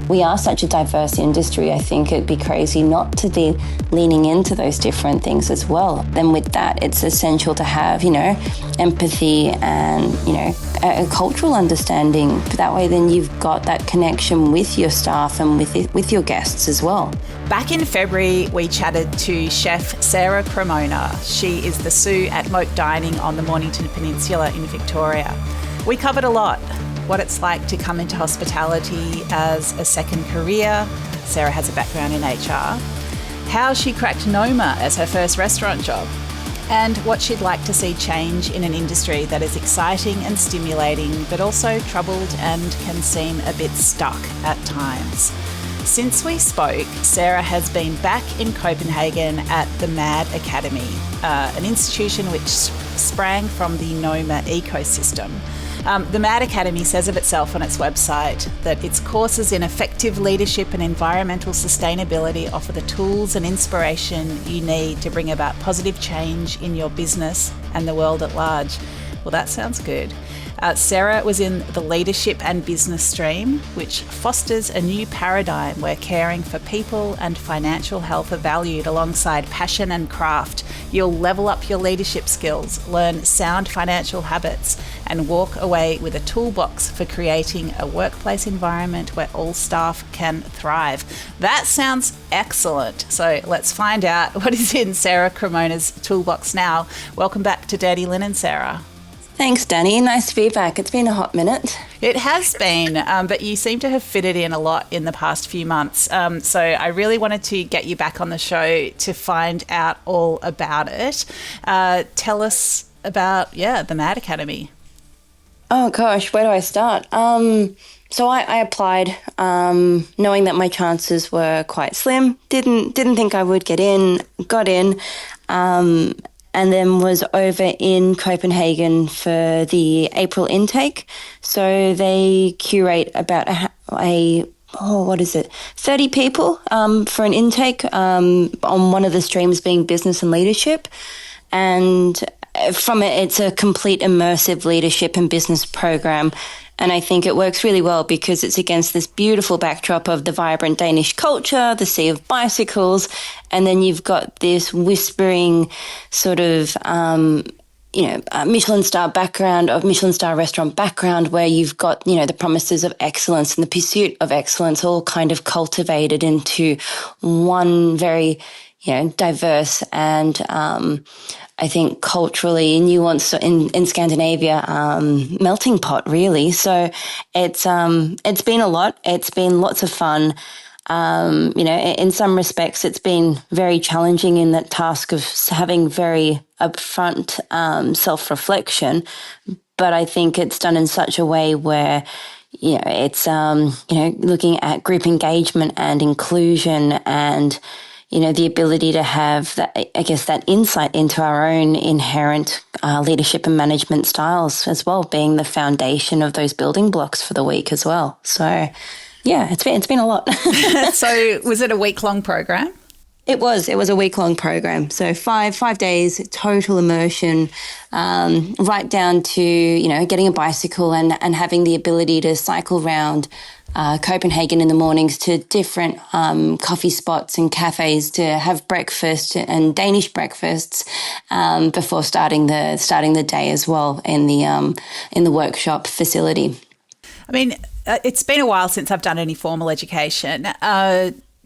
we are such a diverse industry. I think it'd be crazy not to be leaning into those different things as well. Then with that, it's essential to have, empathy and, a cultural understanding. That way then you've got that connection with your staff and with your guests as well. Back in February, we chatted to chef Sarah Cremona. She is the sous at Moke Dining on the Mornington Peninsula in Victoria. We covered a lot. What it's like to come into hospitality as a second career. Sarah has a background in HR. How she cracked Noma as her first restaurant job. And what she'd like to see change in an industry that is exciting and stimulating, but also troubled and can seem a bit stuck at times. Since we spoke, Sarah has been back in Copenhagen at the Mad Academy, an institution which sprang from the Noma ecosystem. The Mad Academy says of itself on its website that its courses in effective leadership and environmental sustainability offer the tools and inspiration you need to bring about positive change in your business and the world at large. Well, that sounds good. Sarah was in the leadership and business stream, which fosters a new paradigm where caring for people and financial health are valued alongside passion and craft. You'll level up your leadership skills, learn sound financial habits, and walk away with a toolbox for creating a workplace environment where all staff can thrive. That sounds excellent. So let's find out what is in Sarah Cremona's toolbox now. Welcome back to Dirty Linen, Sarah. Thanks, Dani. Nice to be back. It's been a hot minute. It has been, but you seem to have fitted in a lot in the past few months. So I really wanted to get you back on the show to find out all about it. Tell us about, the Mad Academy. Oh, gosh, where do I start? So I applied knowing that my chances were quite slim. Didn't think I would get in, got in. And then was over in Copenhagen for the April intake. So they curate about 30 people for an intake on one of the streams being business and leadership. And from it, it's a complete immersive leadership and business program. And I think it works really well because it's against this beautiful backdrop of the vibrant Danish culture, the sea of bicycles, and then you've got this whispering sort of, Michelin star background, of Michelin star restaurant background, where you've got, the promises of excellence and the pursuit of excellence all kind of cultivated into one very, diverse and I think culturally nuanced in Scandinavia, melting pot really. So it's been a lot. It's been lots of fun. In some respects, it's been very challenging in that task of having very upfront self-reflection. But I think it's done in such a way where it's looking at group engagement and inclusion and the ability to have that insight into our own inherent leadership and management styles as well, being the foundation of those building blocks for the week as well. So, it's been a lot. So, was it a week-long program? It was a week-long program. So 5 days, total immersion, right down to, getting a bicycle and having the ability to cycle around Copenhagen in the mornings to different coffee spots and cafes to have breakfast and Danish breakfasts before starting the day as well in the workshop facility. I mean, it's been a while since I've done any formal education.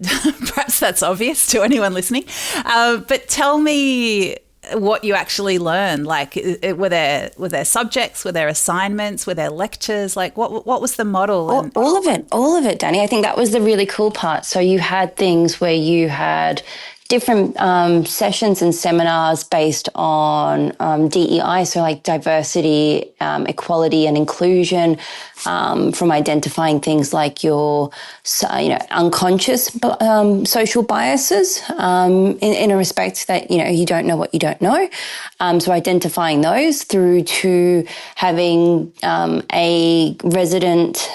Perhaps that's obvious to anyone listening, but tell me what you actually learned. Like, were there subjects, were there assignments, were there lectures? Like, what was the model? All of it, Dani. I think that was the really cool part. So you had things where you had different sessions and seminars based on DEI, so like diversity, equality and inclusion, from identifying things like your unconscious social biases in a respect that you don't know what you don't know. So identifying those through to having a resident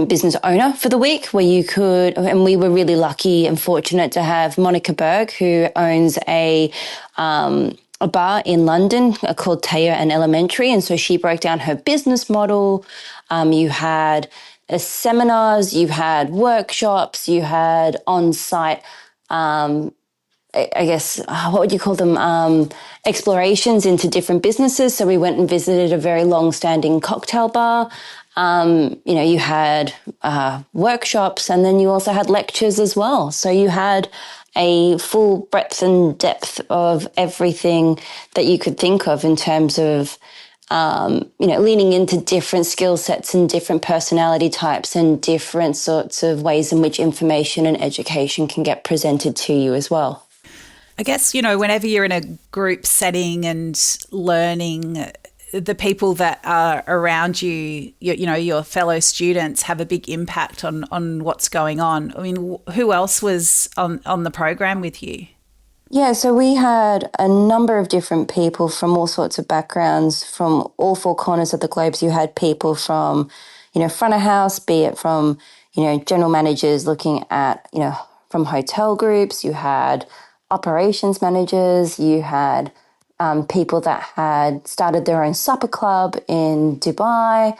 business owner for the week where you could, and we were really lucky and fortunate to have Monica Berg, who owns a bar in London called Taya and Elementary. And so she broke down her business model. You had seminars, you had workshops, you had on-site, I guess, what would you call them? Explorations into different businesses. So we went and visited a very long-standing cocktail bar. You had workshops, and then you also had lectures as well. So you had a full breadth and depth of everything that you could think of in terms of, leaning into different skill sets and different personality types and different sorts of ways in which information and education can get presented to you as well. I guess, whenever you're in a group setting and learning, the people that are around you, your fellow students, have a big impact on what's going on. I mean, who else was on the program with you? Yeah, so we had a number of different people from all sorts of backgrounds, from all four corners of the globe. So you had people from, front of house, be it from, general managers looking at, from hotel groups. You had operations managers. You had people that had started their own supper club in Dubai.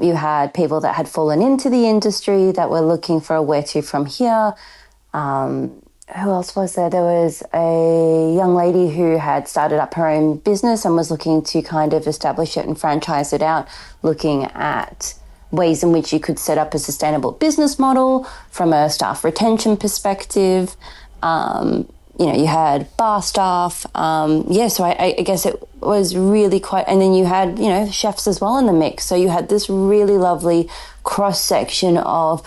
You had people that had fallen into the industry that were looking for a where to from here. Who else was there? There was a young lady who had started up her own business and was looking to kind of establish it and franchise it out, looking at ways in which you could set up a sustainable business model from a staff retention perspective. You had bar staff. So I guess it was really quite, and then you had, chefs as well in the mix. So you had this really lovely cross-section of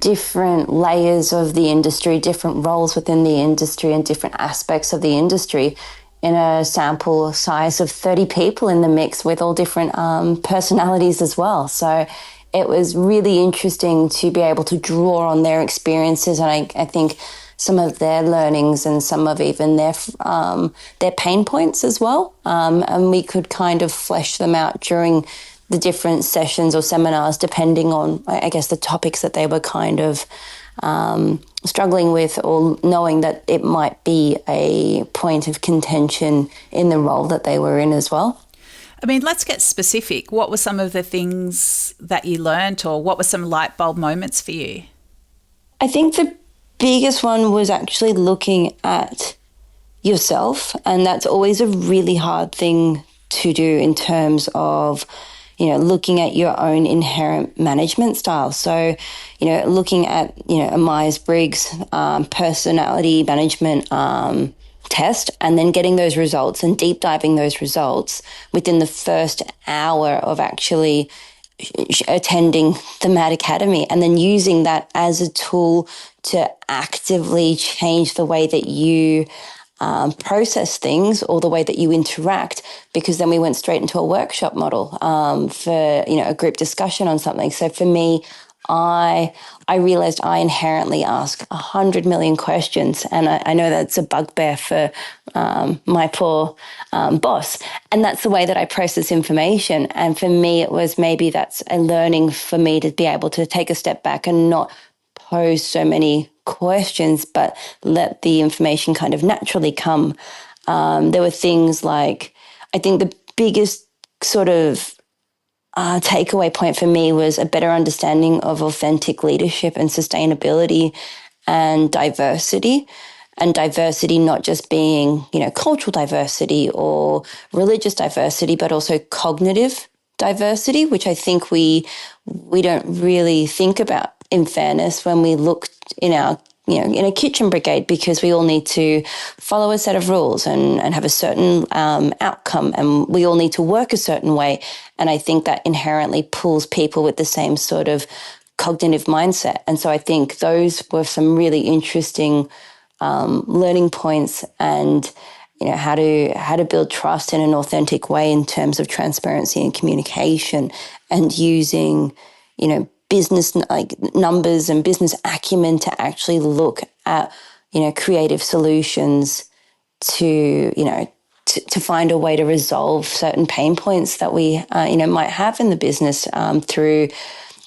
different layers of the industry, different roles within the industry and different aspects of the industry in a sample size of 30 people in the mix with all different personalities as well. So it was really interesting to be able to draw on their experiences, and I think some of their learnings and some of even their pain points as well. And we could kind of flesh them out during the different sessions or seminars, depending on, I guess, the topics that they were kind of struggling with, or knowing that it might be a point of contention in the role that they were in as well. I mean, let's get specific. What were some of the things that you learnt, or what were some light bulb moments for you? I think the biggest one was actually looking at yourself, and that's always a really hard thing to do in terms of looking at your own inherent management style. So, looking at, a Myers-Briggs personality management test, and then getting those results and deep diving those results within the first hour of actually attending the MAD Academy, and then using that as a tool to actively change the way that you process things or the way that you interact, because then we went straight into a workshop model for a group discussion on something. So for me, I realized I inherently ask 100 million questions, and I know that's a bugbear for my poor boss, and that's the way that I process information. And for me, it was maybe that's a learning for me to be able to take a step back and not pose so many questions, but let the information kind of naturally come. There were things like, I think the biggest sort of takeaway point for me was a better understanding of authentic leadership and sustainability and diversity. And diversity not just being, cultural diversity or religious diversity, but also cognitive diversity, which I think we don't really think about, in fairness, when we look in our in a kitchen brigade, because we all need to follow a set of rules and have a certain outcome, and we all need to work a certain way. And I think that inherently pulls people with the same sort of cognitive mindset. And so I think those were some really interesting learning points, and how to build trust in an authentic way in terms of transparency and communication, and using business numbers and business acumen to actually look at creative solutions to to find a way to resolve certain pain points that we might have in the business through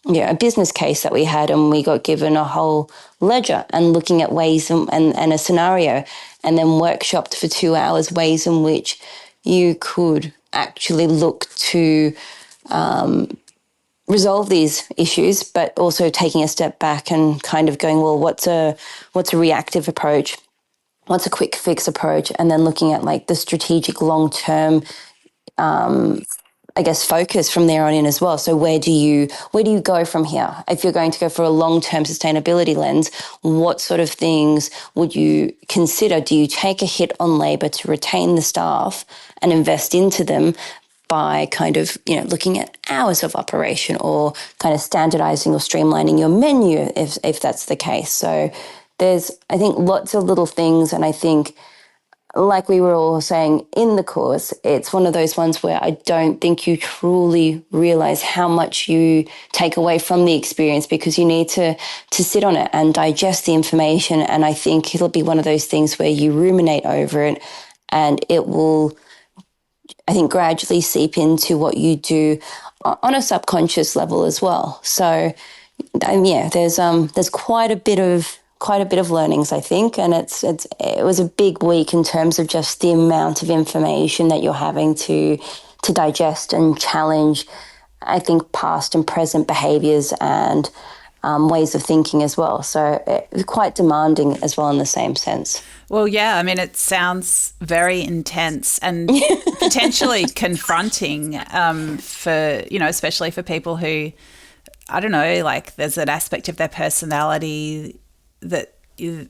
a business case that we had, and we got given a whole ledger and looking at ways and a scenario, and then workshopped for 2 hours ways in which you could actually look to resolve these issues, but also taking a step back and kind of going, well, what's a reactive approach? What's a quick fix approach? And then looking at like the strategic long-term, I guess, focus from there on in as well. So where do you go from here? If you're going to go for a long-term sustainability lens, what sort of things would you consider? Do you take a hit on labour to retain the staff and invest into them by kind of, looking at hours of operation, or kind of standardising or streamlining your menu if that's the case? So there's, I think, lots of little things, and I think, like we were all saying in the course, it's one of those ones where I don't think you truly realize how much you take away from the experience, because you need to sit on it and digest the information. And I think it'll be one of those things where you ruminate over it, and it will, I think, gradually seep into what you do on a subconscious level as well. So there's quite a bit of learnings, I think, and it was a big week in terms of just the amount of information that you're having to digest and challenge, I think, past and present behaviours and ways of thinking as well. So it's quite demanding as well in the same sense. Well, yeah, I mean, it sounds very intense and potentially confronting for, especially for people who, I don't know, like there's an aspect of their personality that, you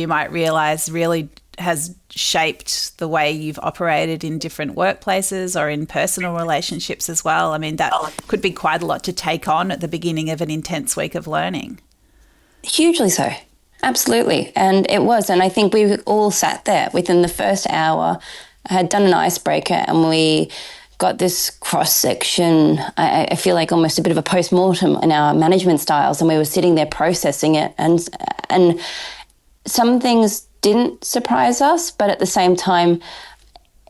might realise really has shaped the way you've operated in different workplaces or in personal relationships as well. I mean, that could be quite a lot to take on at the beginning of an intense week of learning. Hugely so. Absolutely. And it was. And I think we all sat there within the first hour. I had done an icebreaker, and we got this cross-section, I feel like almost a bit of a post-mortem in our management styles, and we were sitting there processing it. And some things didn't surprise us, but at the same time,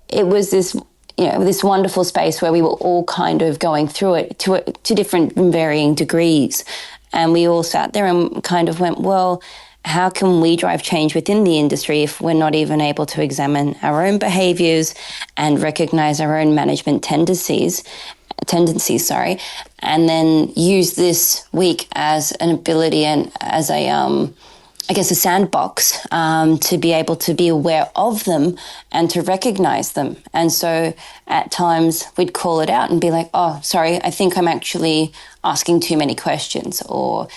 it was this, this wonderful space where we were all kind of going through it to different and varying degrees. And we all sat there and kind of went, well, how can we drive change within the industry if we're not even able to examine our own behaviours and recognise our own management tendencies, and then use this week as an ability and as a sandbox to be able to be aware of them and to recognise them. And so at times we'd call it out and be like, oh, sorry, I think I'm actually asking too many questions. Or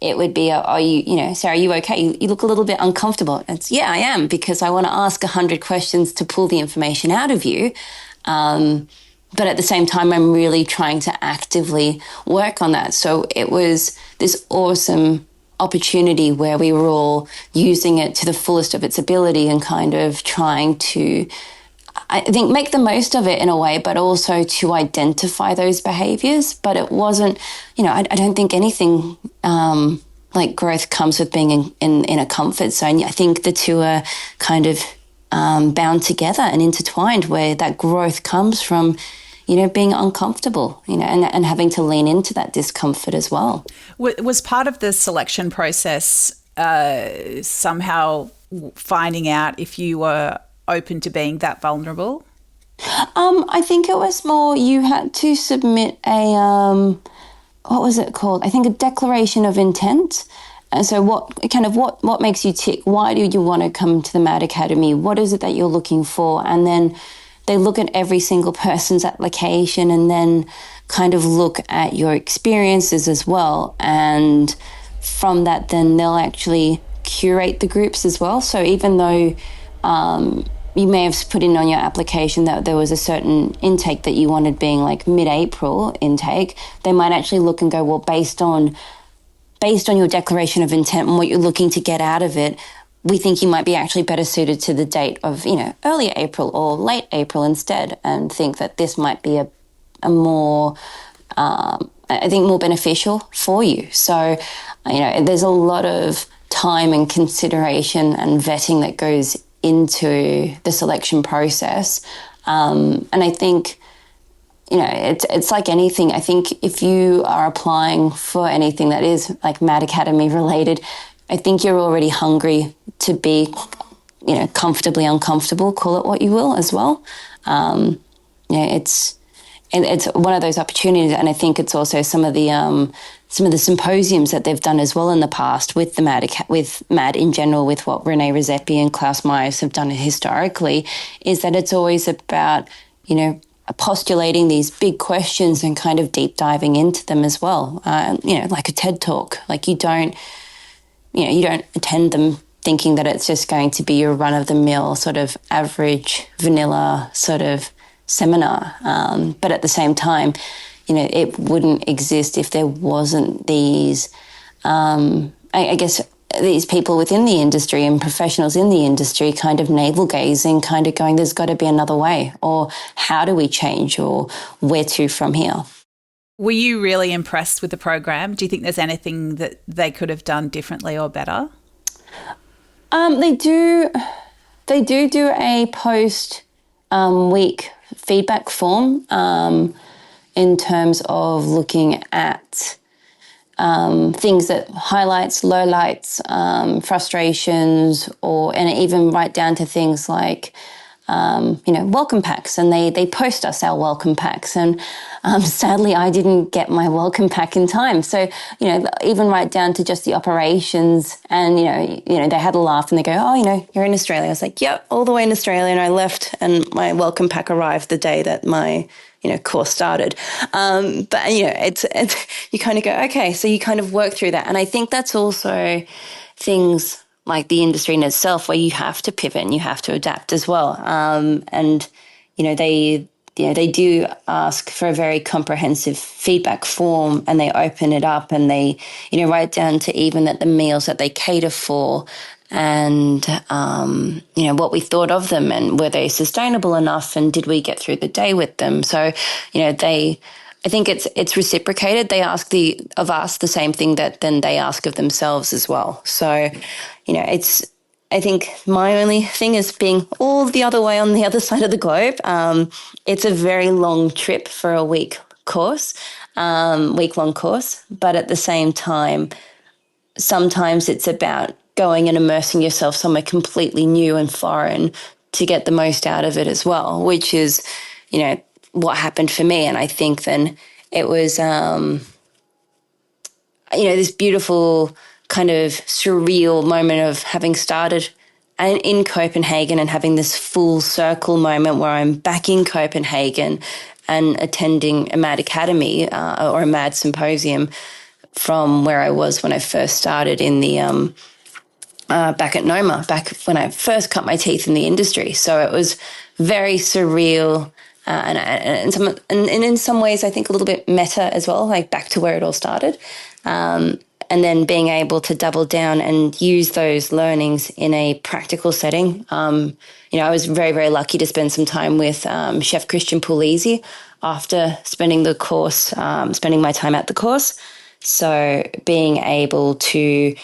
it would be, are you, Sarah, are you okay? You look a little bit uncomfortable. It's, yeah, I am, because I want to ask 100 questions to pull the information out of you. But at the same time, I'm really trying to actively work on that. So it was this awesome opportunity where we were all using it to the fullest of its ability and kind of trying to, I think, make the most of it in a way, but also to identify those behaviours. But it wasn't, I don't think anything like growth comes with being in a comfort zone. I think the two are kind of bound together and intertwined, where that growth comes from, being uncomfortable, and having to lean into that discomfort as well. Was part of the selection process somehow finding out if you were open to being that vulnerable? I think it was more you had to submit a, what was it called? I think a declaration of intent. And so what makes you tick? Why do you want to come to the MAD Academy? What is it that you're looking for? And then they look at every single person's application and then kind of look at your experiences as well. And from that, then they'll actually curate the groups as well. So even though you may have put in on your application that there was a certain intake that you wanted being like mid-April intake, they might actually look and go, well, based on your declaration of intent and what you're looking to get out of it, we think you might be actually better suited to the date of, early April or late April instead, and think that this might be a more, more beneficial for you. So, there's a lot of time and consideration and vetting that goes into the selection process. And I think, it's like anything. I think if you are applying for anything that is like MAD Academy related, I think you're already hungry to be, comfortably uncomfortable, call it what you will as well. It's and it's one of those opportunities, and I think it's also some of the symposiums that they've done as well in the past with the with MAD in general, with what Renee Redzepi and Klaus Myers have done historically, is that it's always about, you know, postulating these big questions and kind of deep diving into them as well. You know, like a TED Talk. Like you don't attend them thinking that it's just going to be your run-of-the-mill sort of average vanilla sort of seminar. But at the same time, you know, it wouldn't exist if there wasn't these, I guess, these people within the industry and professionals in the industry kind of navel gazing, kind of going, there's got to be another way, or how do we change, or where to from here? Were you really impressed with the program? Do you think there's anything that they could have done differently or better? They do a post week feedback form in terms of looking at things that highlights, lowlights, frustrations, and even right down to things like you know, welcome packs, and they post us our welcome packs, and sadly I didn't get my welcome pack in time. So, you know, even right down to just the operations, and you know they had a laugh and they go, oh, you know, you're in Australia. I was like, yep, all the way in Australia, and I left and my welcome pack arrived the day that my, you know, course started. But you know, it's you kind of go, okay, so you kind of work through that, and I think that's also things like the industry in itself, where you have to pivot and you have to adapt as well. And you know, they do ask for a very comprehensive feedback form, and they open it up, and they, you know, right down to even that the meals that they cater for, and you know, what we thought of them, and were they sustainable enough, and did we get through the day with them? So, you know, I think it's reciprocated. They ask of us the same thing that then they ask of themselves as well. So, you know, I think my only thing is being all the other way on the other side of the globe. It's a very long trip for a week-long course, but at the same time, sometimes it's about going and immersing yourself somewhere completely new and foreign to get the most out of it as well, which is, you know, what happened for me. And I think then it was, you know, this beautiful kind of surreal moment of having started in Copenhagen and having this full circle moment where I'm back in Copenhagen and attending a MAD Academy or a MAD symposium from where I was when I first started in the back at Noma, back when I first cut my teeth in the industry. So it was very surreal. And in some ways, I think a little bit meta as well, like back to where it all started. And then being able to double down and use those learnings in a practical setting. You know, I was very, very lucky to spend some time with Chef Christian Puglisi after spending my time at the course. So being able to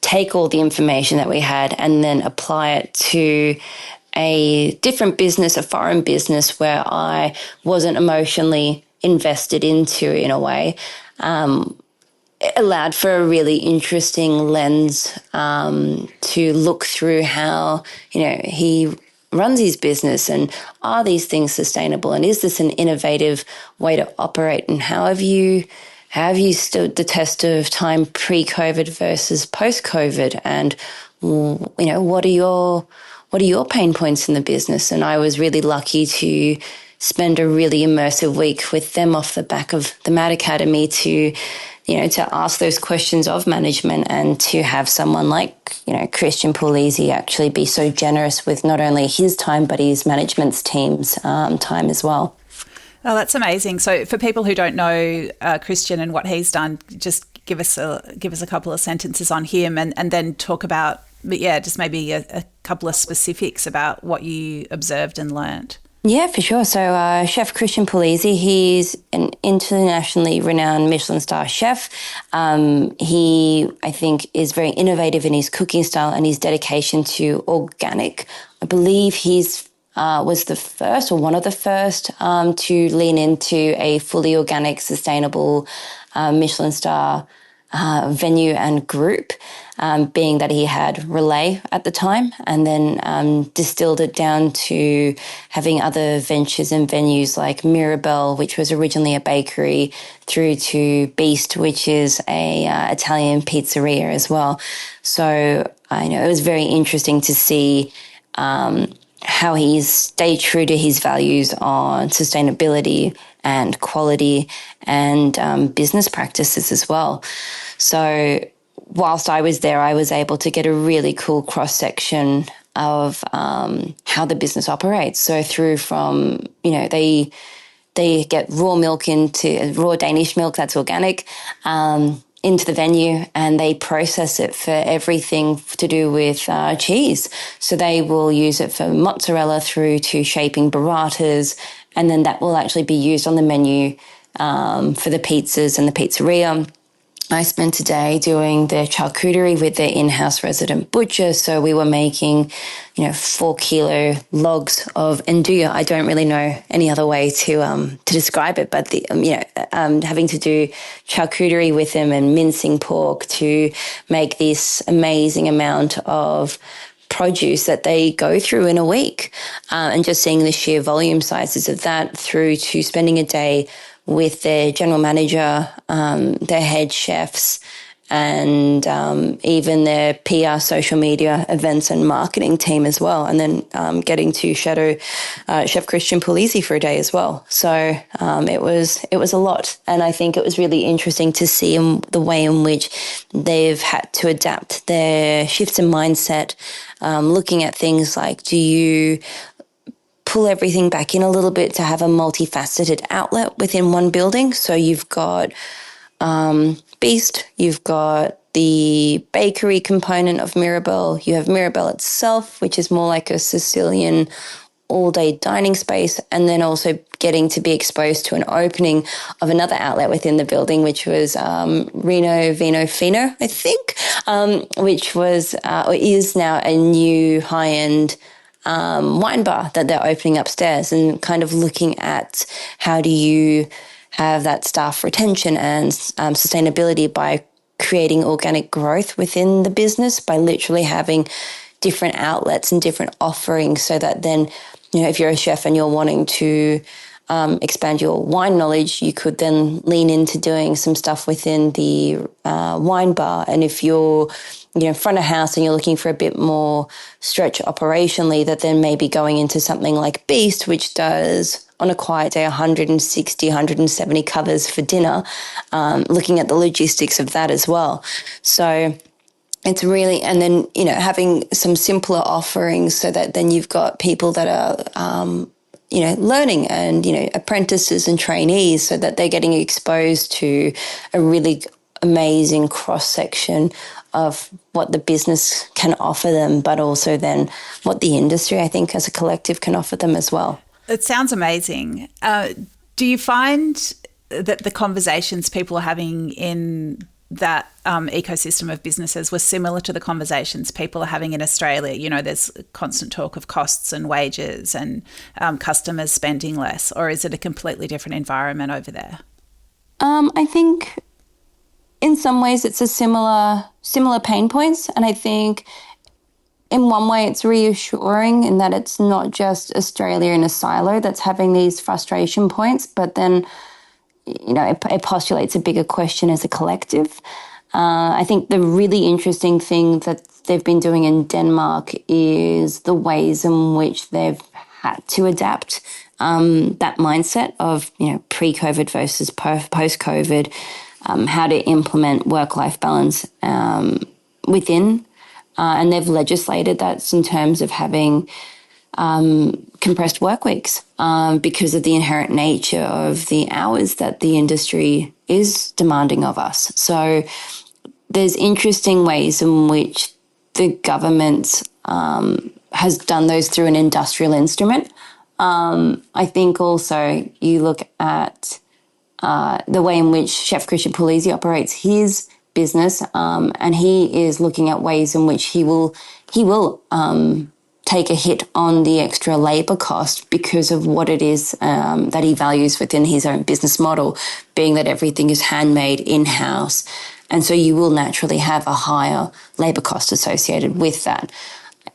take all the information that we had and then apply it to a different business, a foreign business where I wasn't emotionally invested into in a way, it allowed for a really interesting lens to look through how, you know, he runs his business, and are these things sustainable, and is this an innovative way to operate, and how have you stood the test of time pre-COVID versus post-COVID, and you know, what are your pain points in the business? And I was really lucky to spend a really immersive week with them off the back of the MAD Academy to, you know, to ask those questions of management, and to have someone like, you know, Christian Puglisi actually be so generous with not only his time, but his management's team's time as well. Oh, that's amazing. So for people who don't know Christian and what he's done, just give us a couple of sentences on him, and then talk about, just maybe a couple of specifics about what you observed and learnt. Yeah, for sure. So Chef Christian Puglisi, he's an internationally renowned Michelin star chef. He, I think, is very innovative in his cooking style and his dedication to organic. I believe he's was the first, or one of the first, to lean into a fully organic, sustainable Michelin star venue and group, being that he had Relay at the time, and then distilled it down to having other ventures and venues like Mirabelle, which was originally a bakery, through to Beast, which is a Italian pizzeria as well. So I know it was very interesting to see how he's stayed true to his values on sustainability and quality and business practices as well. So whilst I was there, I was able to get a really cool cross-section of how the business operates. So through from, they get raw Danish milk, that's organic, into the venue, and they process it for everything to do with cheese. So they will use it for mozzarella through to shaping burratas, and then that will actually be used on the menu for the pizzas and the pizzeria. I spent a day doing the charcuterie with the in-house resident butcher. So we were making, 4-kilo logs of andouille. I don't really know any other way to describe it, but having to do charcuterie with them and mincing pork to make this amazing amount of produce that they go through in a week, and just seeing the sheer volume sizes of that, through to spending a day with their general manager, their head chefs, and even their PR, social media, events and marketing team as well. And then getting to shadow Chef Christian Puglisi for a day as well. So it was a lot. And I think it was really interesting to see the way in which they've had to adapt their shifts in mindset, looking at things like, do you pull everything back in a little bit to have a multifaceted outlet within one building? So you've got Beast, you've got the bakery component of Mirabelle, you have Mirabelle itself, which is more like a Sicilian all-day dining space, and then also getting to be exposed to an opening of another outlet within the building, which was Reno Vino Fino, I think, which was or is now a new high-end wine bar that they're opening upstairs, and kind of looking at how do you have that staff retention and sustainability by creating organic growth within the business, by literally having different outlets and different offerings, so that then, if you're a chef and you're wanting to expand your wine knowledge, you could then lean into doing some stuff within the wine bar. And if you're front of house and you're looking for a bit more stretch operationally, that then maybe going into something like Beast, which does on a quiet day 160, 170 covers for dinner, looking at the logistics of that as well. So it's really, and then, having some simpler offerings, so that then you've got people that are, learning, and, apprentices and trainees, so that they're getting exposed to a really amazing cross-section of what the business can offer them, but also then what the industry, I think, as a collective can offer them as well. It sounds amazing. Do you find that the conversations people are having in that ecosystem of businesses were similar to the conversations people are having in Australia? There's constant talk of costs and wages and customers spending less, or is it a completely different environment over there? I think in some ways it's a similar pain points, and I think in one way it's reassuring in that it's not just Australia in a silo that's having these frustration points, but then it postulates a bigger question as a collective. I think the really interesting thing that they've been doing in Denmark is the ways in which they've had to adapt that mindset of pre-COVID versus post-COVID, how to implement work-life balance within. And they've legislated that in terms of having compressed work weeks because of the inherent nature of the hours that the industry is demanding of us. So there's interesting ways in which the government has done those through an industrial instrument. I think also you look at the way in which Chef Christian Puglisi operates his business, and he is looking at ways in which he will take a hit on the extra labour cost because of what it is that he values within his own business model, being that everything is handmade in-house, And so you will naturally have a higher labour cost associated with that.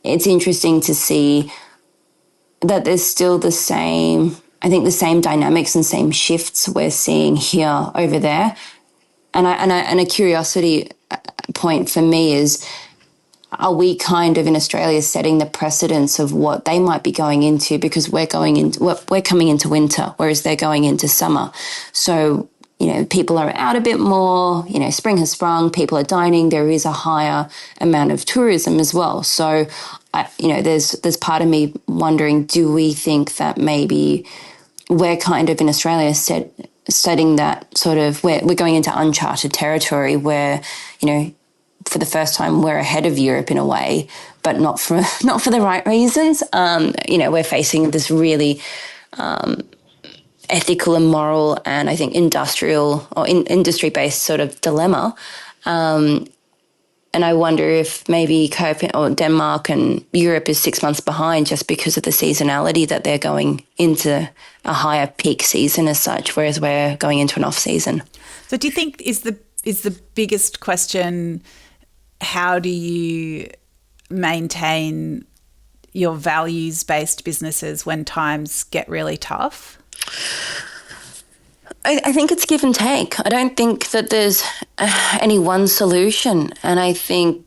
It's interesting to see that there's still the same dynamics and same shifts we're seeing here over there. And a curiosity point for me is, are we kind of in Australia setting the precedence of what they might be going into, because we're coming into winter, whereas they're going into summer. So, people are out a bit more, spring has sprung, people are dining, there is a higher amount of tourism as well. So, there's part of me wondering, do we think that maybe we're kind of in Australia setting that sort of, we're going into uncharted territory where, for the first time, we're ahead of Europe in a way, but not for the right reasons. We're facing this really ethical and moral, and I think industrial or industry-based sort of dilemma. And I wonder if maybe Copenhagen or Denmark and Europe is 6 months behind just because of the seasonality, that they're going into a higher peak season as such, whereas we're going into an off season. So do you think is the biggest question, how do you maintain your values-based businesses when times get really tough? I think it's give and take. I don't think that there's any one solution. And I think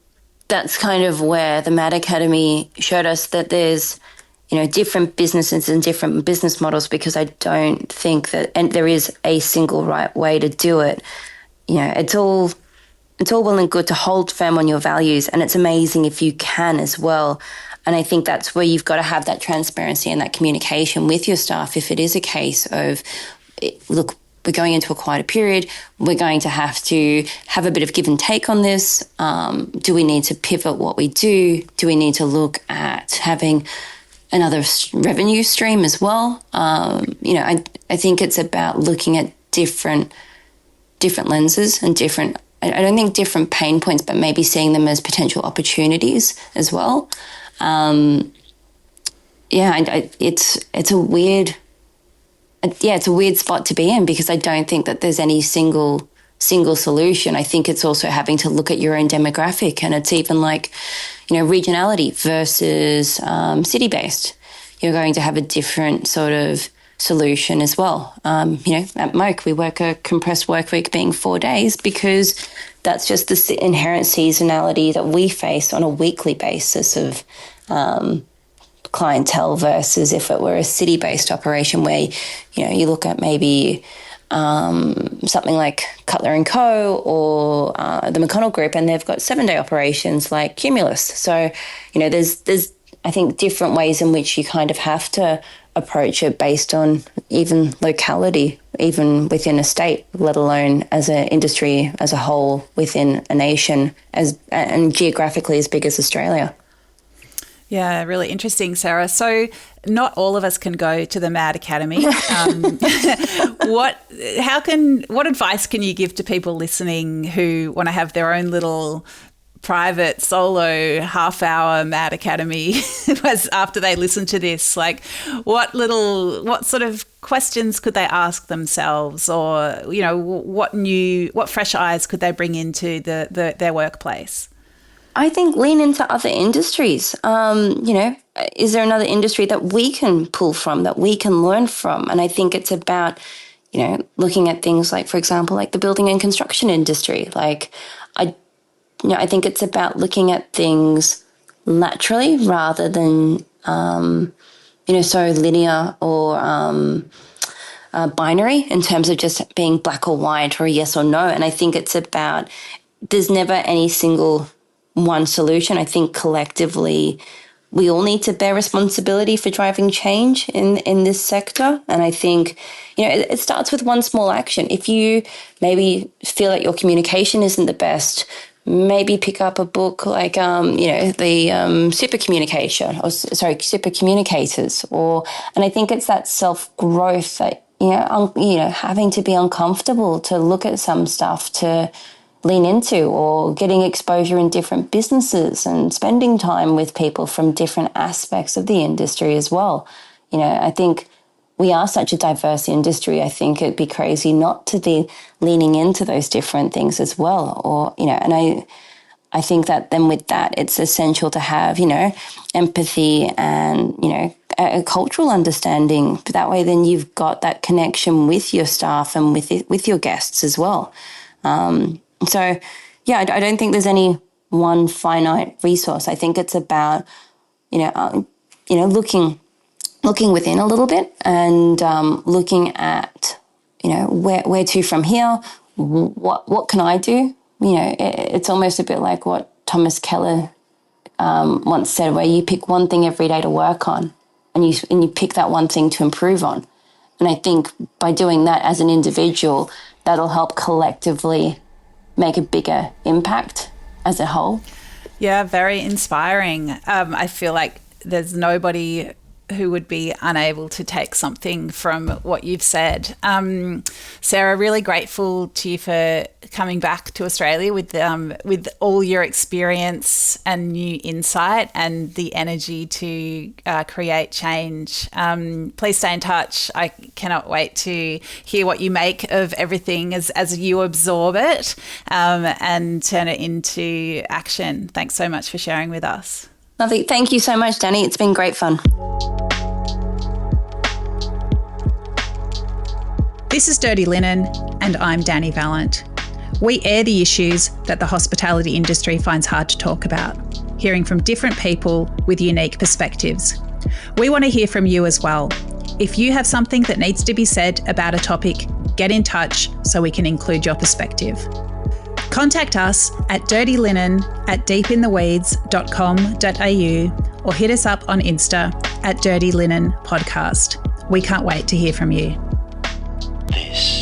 that's kind of where the Mad Academy showed us that there's, different businesses and different business models, because I don't think that, and there is a single right way to do it. It's all well and good to hold firm on your values, and it's amazing if you can as well. And I think that's where you've got to have that transparency and that communication with your staff. If it is a case of, look, we're going into a quieter period, we're going to have a bit of give and take on this. Do we need to pivot what we do? Do we need to look at having another revenue stream as well? I think it's about looking at different lenses and I don't think different pain points, but maybe seeing them as potential opportunities as well. It's a weird spot to be in, because I don't think that there's any single solution. I think it's also having to look at your own demographic, and it's even like, regionality versus city-based. You're going to have a different sort of solution as well. At Moke, we work a compressed work week being 4 days, because that's just the inherent seasonality that we face on a weekly basis of clientele, versus if it were a city-based operation where, you look at maybe something like Cutler & Co. or the McConnell Group, and they've got 7-day operations like Cumulus. So, there's I think different ways in which you kind of have to approach it based on even locality, even within a state, let alone as an industry as a whole within a nation and geographically as big as Australia. Yeah, really interesting, Sarah. So not all of us can go to the Mad Academy. What advice can you give to people listening who want to have their own little private solo half-hour Mad Academy after they listen to this? Like, what sort of questions could they ask themselves, or what fresh eyes could they bring into their workplace? I think lean into other industries. Is there another industry that we can pull from, that we can learn from? And I think it's about, looking at things like, for example, like the building and construction industry. Like, I think it's about looking at things laterally rather than, so linear or binary in terms of just being black or white or yes or no. And I think it's about, there's never any single one solution. I think collectively we all need to bear responsibility for driving change in this sector. And I think, it starts with one small action. If you maybe feel that your communication isn't the best, maybe pick up a book like, the Super Communication, Super Communicators. And I think it's that self-growth that, having to be uncomfortable to look at some stuff to lean into, or getting exposure in different businesses and spending time with people from different aspects of the industry as well. I think we are such a diverse industry. I think it'd be crazy not to be leaning into those different things as well. Or, and I think that then with that, it's essential to have, empathy and, a cultural understanding. But that way, then you've got that connection with your staff and with your guests as well. So, yeah, I don't think there's any one finite resource. I think it's about, looking within a little bit and looking at, where to from here. What can I do? It's almost a bit like what Thomas Keller once said, where you pick one thing every day to work on, and you pick that one thing to improve on. And I think by doing that as an individual, that'll help collectively make a bigger impact as a whole. Yeah, very inspiring. I feel like there's nobody who would be unable to take something from what you've said. Sarah, really grateful to you for coming back to Australia with all your experience and new insight and the energy to create change. Please stay in touch. I cannot wait to hear what you make of everything as you absorb it and turn it into action. Thanks so much for sharing with us. Lovely. Thank you so much, Dani. It's been great fun. This is Dirty Linen, and I'm Dani Valent. We air the issues that the hospitality industry finds hard to talk about, hearing from different people with unique perspectives. We want to hear from you as well. If you have something that needs to be said about a topic, get in touch so we can include your perspective. Contact us at dirtylinen@deepintheweeds.com.au or hit us up on Insta at Dirty Linen Podcast. We can't wait to hear from you. This